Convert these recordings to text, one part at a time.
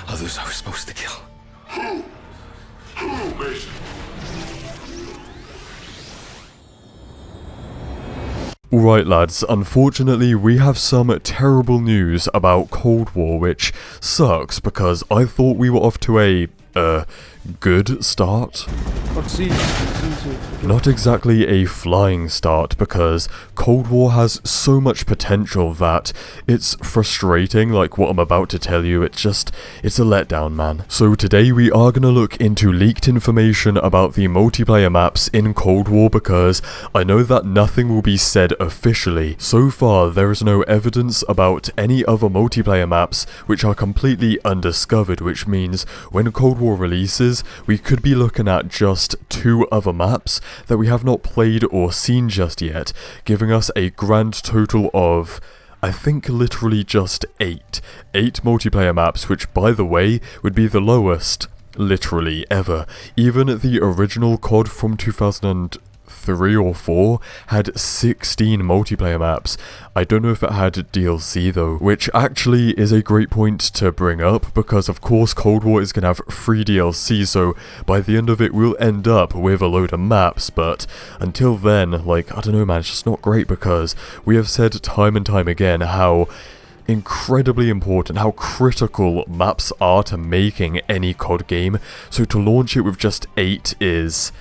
Others I was supposed to kill. Who, Mason? Alright lads, unfortunately we have some terrible news about Cold War, which sucks because I thought we were off to a, good start. Not exactly a flying start, because Cold War has so much potential that it's frustrating. Like what I'm about to tell you, it's a letdown, man. So today we are gonna look into leaked information about the multiplayer maps in Cold War, because I know that nothing will be said officially. So far there is no evidence about any other multiplayer maps which are completely undiscovered, which means when Cold War releases we could be looking at just 2 other maps that we have not played or seen just yet, giving us a grand total of, I think, literally just 8. 8 multiplayer maps, which by the way would be the lowest literally ever. Even the original COD from 2003 or 4 had 16 multiplayer maps. I don't know if it had DLC though, which actually is a great point to bring up, because of course Cold War is going to have free DLC, so by the end of it we'll end up with a load of maps, but until then, like, I don't know man, it's just not great, because we have said time and time again how incredibly important, how critical maps are to making any COD game, so to launch it with just 8 is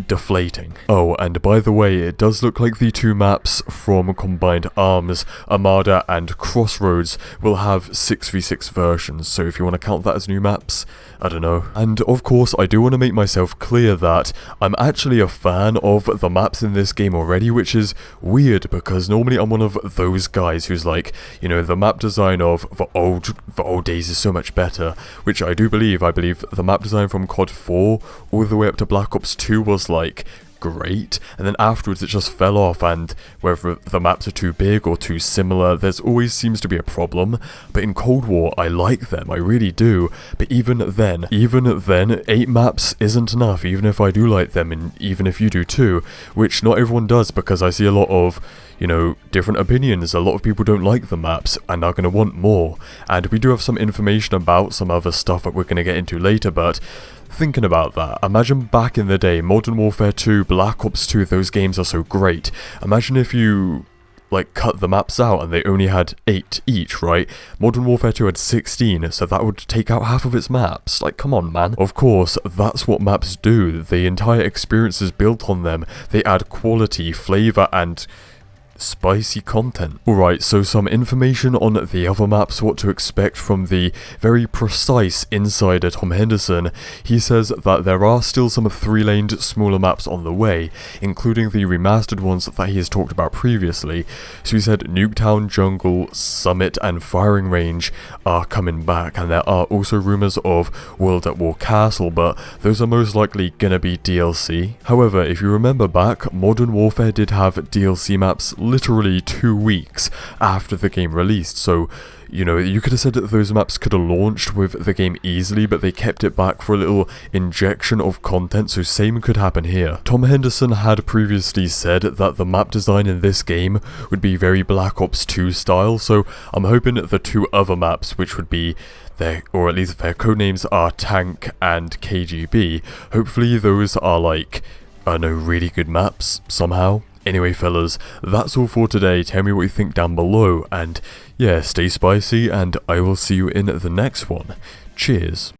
deflating. Oh, and by the way, it does look like the 2 maps from Combined Arms, Armada and Crossroads, will have 6v6 versions, so if you want to count that as new maps, I don't know. And of course, I do want to make myself clear that I'm actually a fan of the maps in this game already, which is weird, because normally I'm one of those guys who's like, you know, the map design of the old days is so much better, which I do believe. I believe the map design from COD 4 all the way up to Black Ops 2 was like great, and then afterwards it just fell off, and whether the maps are too big or too similar, there's always seems to be a problem. But in Cold War I like them, I really do, but even then 8 maps isn't enough, even if I do like them, and even if you do too, which not everyone does, because I see a lot of, you know, different opinions. A lot of people don't like the maps and are going to want more, and we do have some information about some other stuff that we're going to get into later. But thinking about that, imagine back in the day, Modern Warfare 2, Black Ops 2, those games are so great. Imagine if you like cut the maps out and they only had 8 each, right? Modern Warfare 2 had 16, so that would take out half of its maps. Like, come on, man. Of course, that's what maps do. The entire experience is built on them. They add quality, flavor, and spicy content. Alright, so some information on the other maps, what to expect from the very precise insider Tom Henderson. He says that there are still some 3-laned smaller maps on the way, including the remastered ones that he has talked about previously. So he said Nuketown, Jungle, Summit and Firing Range are coming back, and there are also rumours of World at War Castle, but those are most likely gonna be DLC. However, if you remember back, Modern Warfare did have DLC maps literally 2 weeks after the game released, so you know, you could have said that those maps could have launched with the game easily, but they kept it back for a little injection of content, so same could happen here. Tom Henderson had previously said that the map design in this game would be very Black Ops 2 style, so I'm hoping that the 2 other maps, which would be or at least their codenames are Tank and KGB, hopefully those are like, I don't know, really good maps somehow. Anyway fellas, that's all for today. Tell me what you think down below, and yeah, stay spicy, and I will see you in the next one. Cheers.